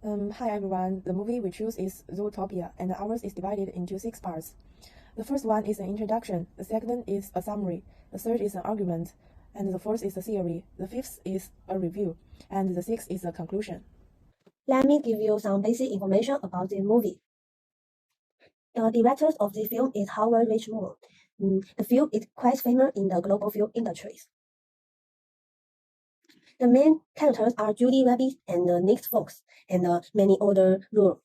Hi everyone, the movie we choose is Zootopia, and ours is divided into 6 parts. The first one is an introduction, the second is a summary, the third is an argument, and the fourth is a theory, the fifth is a review, and the sixth is a conclusion. Let me give you some basic information about the movie. The director of the film is Howard Richmond. The film is quite famous in the global film industries. The main characters are Judy Rabbit and Nick Fox and many other roles.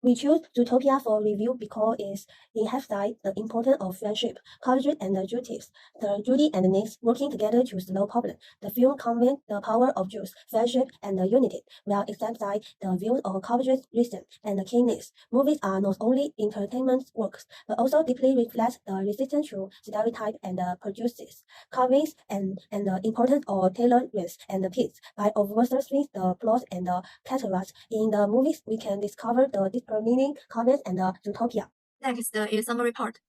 We choose Zootopia for review because it emphasizes the importance of friendship, courage, and justice. The Judy and Nick working together to solve problems. The film conveys the power of truth, friendship, and unity, while emphasizing the views of courage, reason, and kindness. Movies are not only entertainment works, but also deeply reflect the resistance to stereotype and prejudices. Conveys and the importance of tolerance and peace by observing the plot and the characters in the movies. We can discover the deeper meaning, comments, and Zootopia. Next is summary part.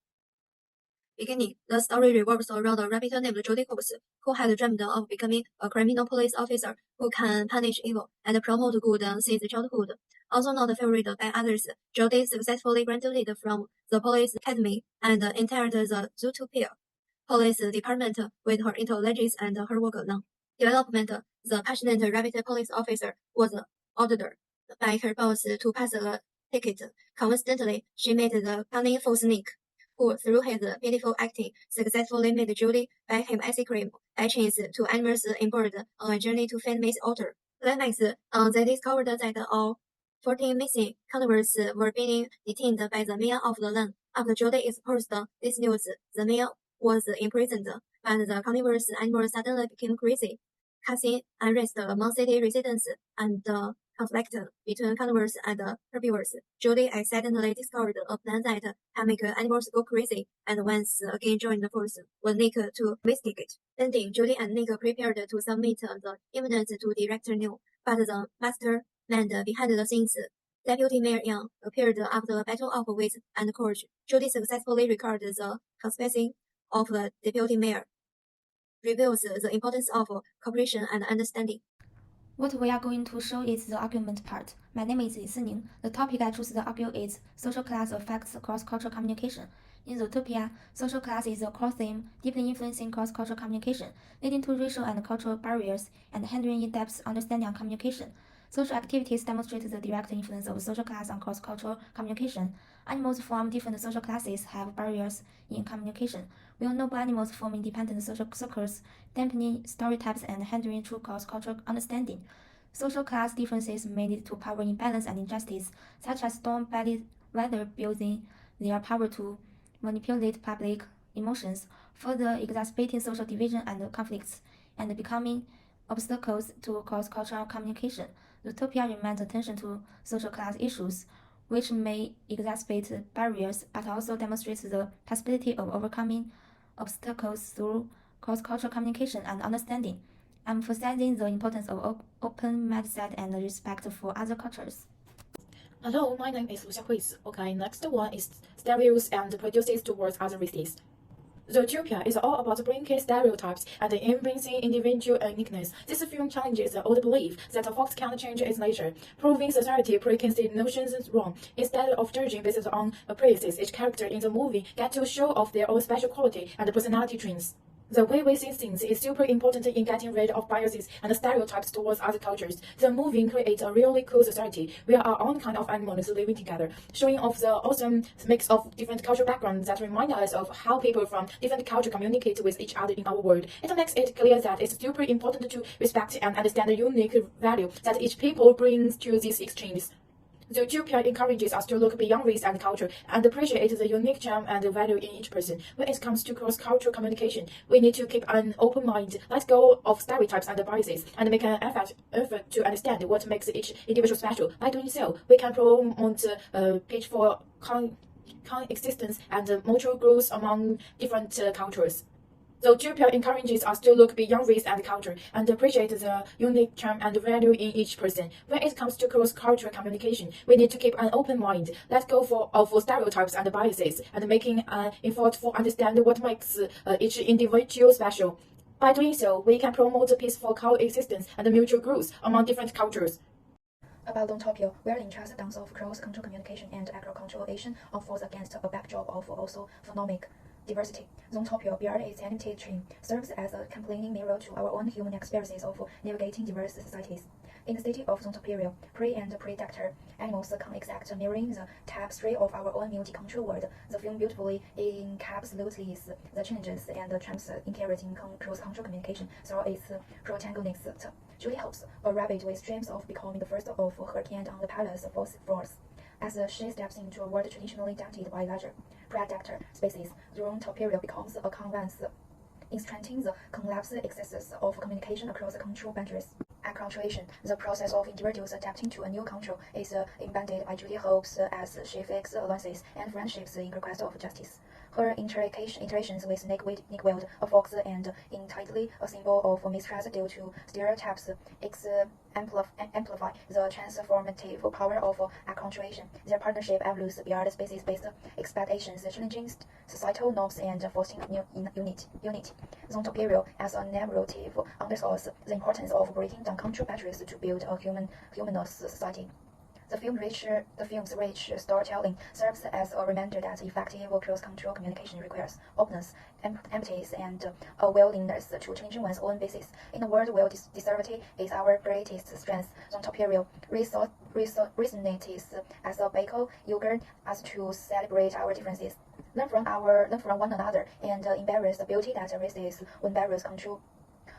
Beginning, the story revolves around a rabbit named Jody Fox, who had dreamed of becoming a criminal police officer who can punish evil and promote good since childhood. Also not favored by others, Jody successfully graduated from the police academy and entered the Zootopia police department with her intelligence and her work alone. Development, the passionate rabbit police officer was ordered by her boss to pass the ticket. Constantly, she met the cunning false Nick, who, through his pitiful acting, successfully made Judy buy him ice cream by chance to animals on board on a journey to find Miss Otter. Climax, they discovered that all 14 missing carnivores were being detained by the mayor of the land. After Judy exposed this news, the mayor was imprisoned, but the carnivorous animals suddenly became crazy, causing unrest among city residents and conflict between carnivores and herbivores. Judy accidentally discovered a plan that can make animals go crazy, and once again joined the force with Nick to investigate. Ending, Judy and Nick prepared to submit the evidence to Director New, but the mastermind behind the scenes, Deputy Mayor Young, appeared after a battle of wit and courage. Judy successfully recalled the conspiracy of the Deputy Mayor, reveals the importance of cooperation and understanding. What we are going to show is the argument part. My name is Yining. The topic I choose to argue is social class affects cross-cultural communication. In Zootopia, social class is a core theme, deeply influencing cross-cultural communication, leading to racial and cultural barriers and hindering in-depth understanding and communication. Social activities demonstrate the direct influence of social class on cross-cultural communication. Animals from different social classes have barriers in communication. We all know animals form independent social circles, dampening stereotypes and hindering true cross-cultural understanding. Social class differences may lead to power imbalance and injustice, such as storm-bellied weather abusing their power to manipulate public emotions, further exacerbating social division and conflicts, and becoming obstacles to cross-cultural communication. Zootopia reminds attention to social class issues, which may exacerbate barriers, but also demonstrates the possibility of overcoming obstacles through cross-cultural communication and understanding, emphasizing the importance of open mindset and respect for other cultures. Hello, my name is XIAHUIZI. Okay, next one is stereotypes and prejudices towards other races. Zootopia is all about breaking stereotypes and embracing individual uniqueness. This film challenges the old belief that a fox can change its nature, proving society preconceived notions wrong. Instead of judging based on appearances, each character in the movie gets to show off their own special quality and personality traits. The way we see things is super important in getting rid of biases and stereotypes towards other cultures. The movie creates a really cool society where our own kind of animals living together, showing off the awesome mix of different cultural backgrounds that remind us of how people from different cultures communicate with each other in our world. It makes it clear that it's super important to respect and understand the unique value that each people brings to these exchanges. Zootopia encourages us to look beyond race and culture and appreciate the unique charm and value in each person. When it comes to cross-cultural communication, we need to keep an open mind, let go of stereotypes and biases, and make an effort to understand what makes each individual special. By doing so, we can promote peaceful coexistence and mutual growth among different cultures. Zootopia encourages us to look beyond race and culture and appreciate the unique charm and value in each person. When it comes to cross-cultural communication, we need to keep an open mind, let go of stereotypes and biases, and making an effort for understand what makes each individual special. By doing so, we can promote peaceful coexistence and mutual growth among different cultures. About Zootopia, we are interested in of cross-cultural communication and agro-controlation of force against a backdrop of also phenomic diversity. Zootopia, beyond its animated theme, serves as a compelling mirror to our own human experiences of navigating diverse societies. In the city of Zootopia, prey and predator animals coexist, mirroring the tapestry of our own multicultural world. The film beautifully encapsulates the challenges and triumphs inherent in cross-cultural communication through its protagonist, Julie Hobbs, a rabbit with dreams of becoming the first of her kind on the palace force. As she steps into a world traditionally dominated by larger predator species, Zootopia becomes a canvas illustrating the complex excesses of communication across cultural boundaries. Acculturation, the process of individuals adapting to a new culture, is embedded by Judy Hobbs as she fakes alliances and friendships in quest of justice. Her interactions with Nick Wilde, a fox, and entirely a symbol of mistrust due to stereotypes, amplify the transformative power of acculturation. Their partnership evolves beyond species-based expectations, challenging societal norms and fostering unity. Zootopia, as a narrative, underscores the importance of breaking down cultural barriers to build a humanist society. The film's rich storytelling serves as a reminder that effective cross-cultural communication requires openness, empathy, and a willingness to change one's own basis. In a world where diversity is our greatest strength, Zootopia resonates as a beacon, urging us to celebrate our differences, learn from one another, and embrace the beauty that resides when barriers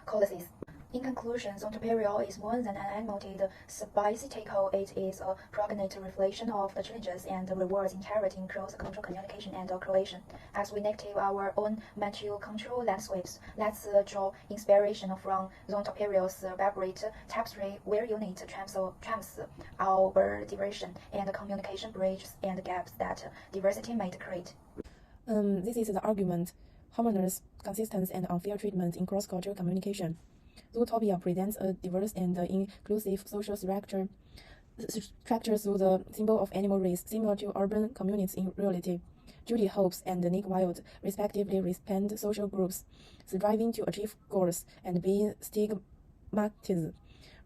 coalesce. In conclusion, Zootopia is more than an animated spectacle. It is a pregnant reflection of the challenges and the rewards inherent in cross-cultural communication and creation. As we navigate our own multicultural landscapes, let's draw inspiration from Zootopia's vibrant tapestry, where unity trumps our diversion and communication bridges and gaps that diversity might create. This is the argument: harmonious, consistent, and unfair treatment in cross-cultural communication. Zootopia presents a diverse and inclusive social structure through the symbol of animal race, similar to urban communities in reality. Judy Hobbs and Nick Wilde respectively represent social groups striving to achieve goals and being stigmatized,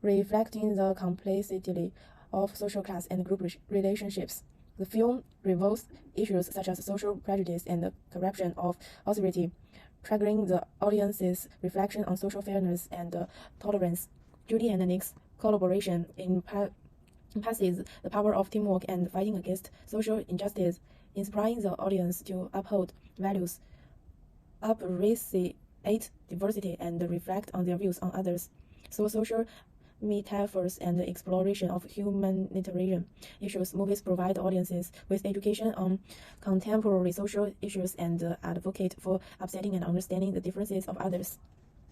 reflecting the complexity of social class and group relationships. The film reveals issues such as social prejudice and the corruption of authority, triggering the audience's reflection on social fairness and tolerance. Judy and Nick's collaboration passes the power of teamwork and fighting against social injustice, inspiring the audience to uphold values, appreciate diversity, and reflect on their views on others. Through social metaphors and the exploration of humanitarian issues, movies provide audiences with education on contemporary social issues and advocate for accepting and understanding the differences of others.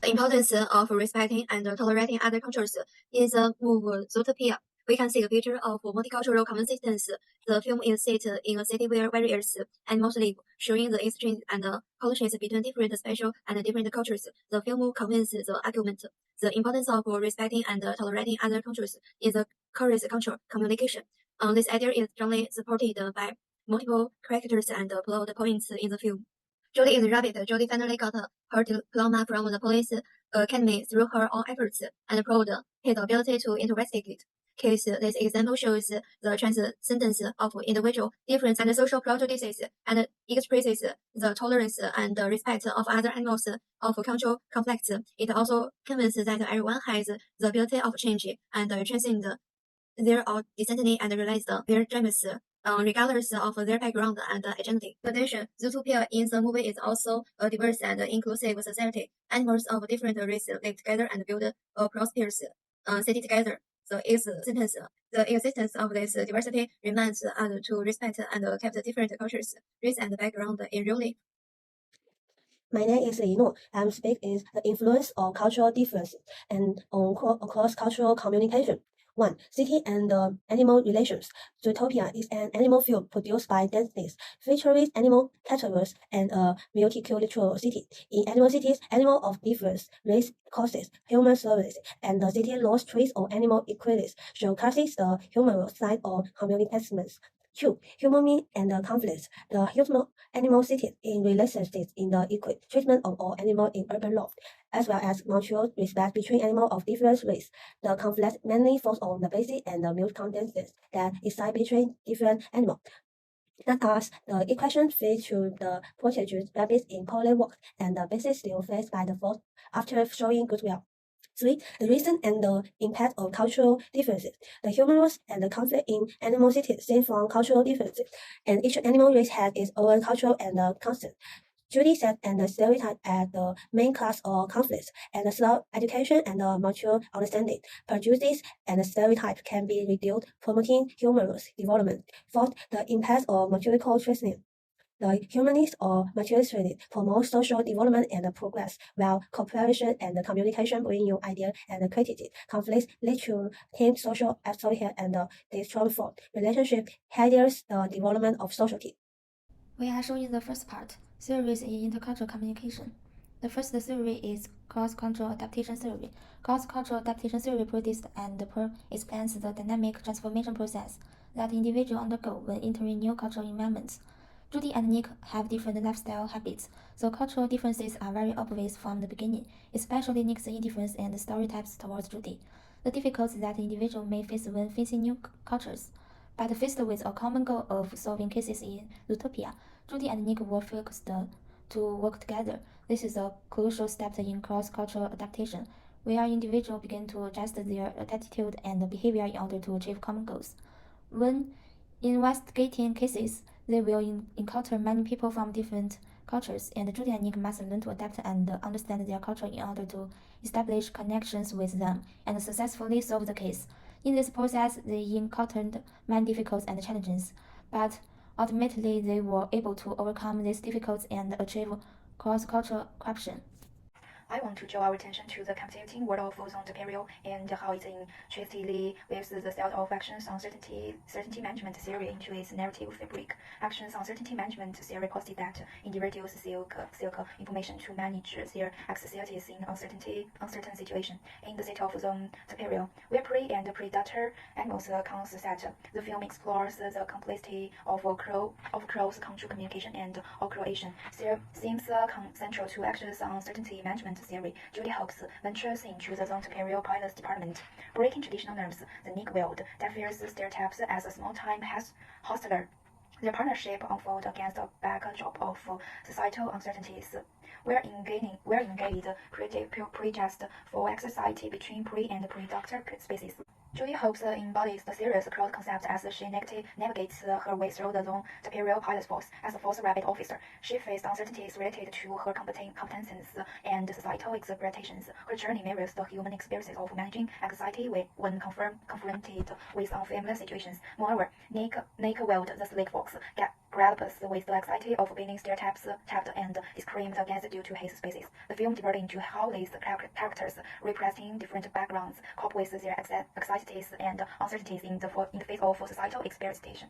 The importance of respecting and tolerating other cultures in the movie Zootopia. We can see a picture of multicultural coexistence. The film is set in a city where various animals live, showing the exchange and collisions between different species and different cultures. The film conveys the argument, the importance of respecting and tolerating other cultures in the current cultural communication. This idea is strongly supported by multiple characters and plot points in the film. Julie is a rabbit. Julie finally got her diploma from the police academy through her own efforts and proved his ability to investigate case. This example shows the transcendence of individual difference and social prejudices and expresses the tolerance and respect of other animals of cultural conflicts. It also convinces that everyone has the ability of change and transcend their destiny and realize their dreams, regardless of their background and identity. In addition, Zootopia in the movie is also a diverse and inclusive society. Animals of different races live together and build a prosperous city together. The existence of this diversity reminds us to respect and accept different cultures, race, and background in real life. My name is YINUO. I'm speak is the influence of cultural differences and on cross-cultural communication. 1. City and animal relations. Zootopia is an animal film produced by Disney, featuring animal characters and a multicultural city. In animal cities, animals of different race, causes, human services, and the city lost trace of animal equalities, showcases the humorous side of communications. 2. Human and conflicts. The animal cities in relationships in the equal treatment of all animals in urban law, as well as mutual respect between animals of different races. The conflict mainly falls on the basic and the misconceptions that exist between different animals. That as the equation fits to the proteged rabbits in polar walk, and the basis still faced by the force after showing goodwill. 3. The reason and the impact of cultural differences. The humorous and the conflict in animal cities stem from cultural differences, and each animal race has its own cultural and constant. Judy set and the stereotype as the main cause of conflicts, and the slow education and the mature understanding. Prejudice and stereotypes can be reduced, promoting humorous development. 4th, the impact of maturity training. The humanists or materialistic promote social development and progress, while cooperation and communication bring new ideas and creativity. Conflicts lead to team social authority and disruptful relationship hinders the development of society. We are showing the first part, theories in intercultural communication. The first theory is cross-cultural adaptation theory. Cross-cultural adaptation theory predicts and explains the dynamic transformation process that individuals undergo when entering new cultural environments. Judy and Nick have different lifestyle habits, so cultural differences are very obvious from the beginning, especially Nick's indifference and stereotypes towards Judy. The difficulties that individuals may face when facing new cultures. But faced with a common goal of solving cases in Zootopia, Judy and Nick were focused to work together. This is a crucial step in cross-cultural adaptation, where individuals begin to adjust their attitude and behavior in order to achieve common goals. When investigating cases, they will encounter many people from different cultures, and Judy and Nick must learn to adapt and understand their culture in order to establish connections with them and successfully solve the case. In this process, they encountered many difficulties and challenges, but ultimately they were able to overcome these difficulties and achieve cross-cultural cooperation. I want to draw our attention to the captivating world of Zootopia and how it intricately weaves the set of actions uncertainty management theory into its narrative fabric. Actions uncertainty management theory posted that individuals seek information to manage their anxieties in uncertain situation. In the set of Zootopia, where prey and predator animals concept, the film explores the complexity of cross-cultural communication and co-creation. Seems central to actions uncertainty management theory. Judy Hawkes ventures into the Zootopia pilot's department, breaking traditional norms. The Nick world defies stereotypes as a small-time hustler. Their partnership unfolds against a backdrop of societal uncertainties. We're engaged prejudice for anxiety between prey and predator species. Judy Hawkes embodies the serious cross concept as she navigates her way through the Zootopia pilot force. As a force rabbit officer, she faced uncertainties related to her competences and societal expectations. Her journey mirrors the human experiences of managing anxiety when confronted with unfamiliar situations. Moreover, Nick wield the slick fox grapples with the anxiety of being stereotyped and discriminated against due to his species. The film divided into how these characters, representing different backgrounds, cope with their anxieties and uncertainties in the face of societal exploitation.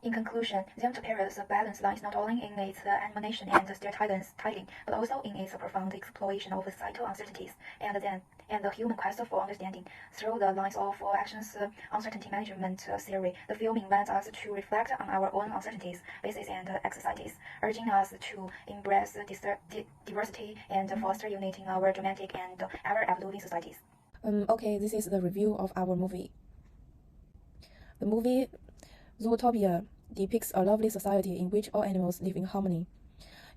In conclusion, Zootopia's balance lies not only in its animation and stereotyping, but also in its profound exploration of societal uncertainties and the human quest for understanding. Through the lines of actions uncertainty management theory, the film invites us to reflect on our own uncertainties, bases, and anxieties, urging us to embrace diversity and foster unity in our dramatic and ever-evolving societies. Okay, this is the review of our movie. The movie Zootopia depicts a lovely society in which all animals live in harmony.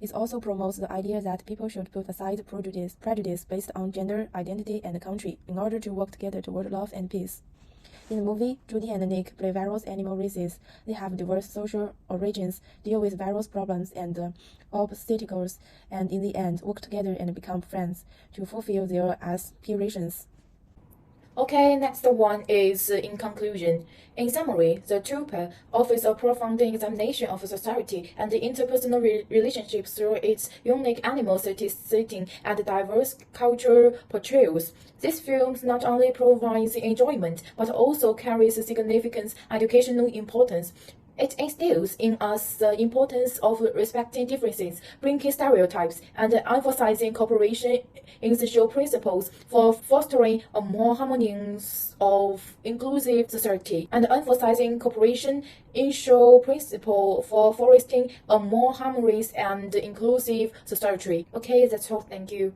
It also promotes the idea that people should put aside prejudice based on gender, identity, and country in order to work together toward love and peace. In the movie, Judy and Nick play various animal races. They have diverse social origins, deal with various problems and obstacles, and in the end, work together and become friends to fulfill their aspirations. Okay, next one is in conclusion. In summary, Zootopia offers a profound examination of society and interpersonal relationships through its unique animal setting and diverse cultural portrayals. This film not only provides enjoyment but also carries significant educational importance. It instills in us the importance of respecting differences, breaking stereotypes, and emphasizing cooperation in social principles for fostering a more harmonious of inclusive society, and emphasizing cooperation in social principle for fostering a more harmonious and inclusive society. Okay, that's all. Thank you.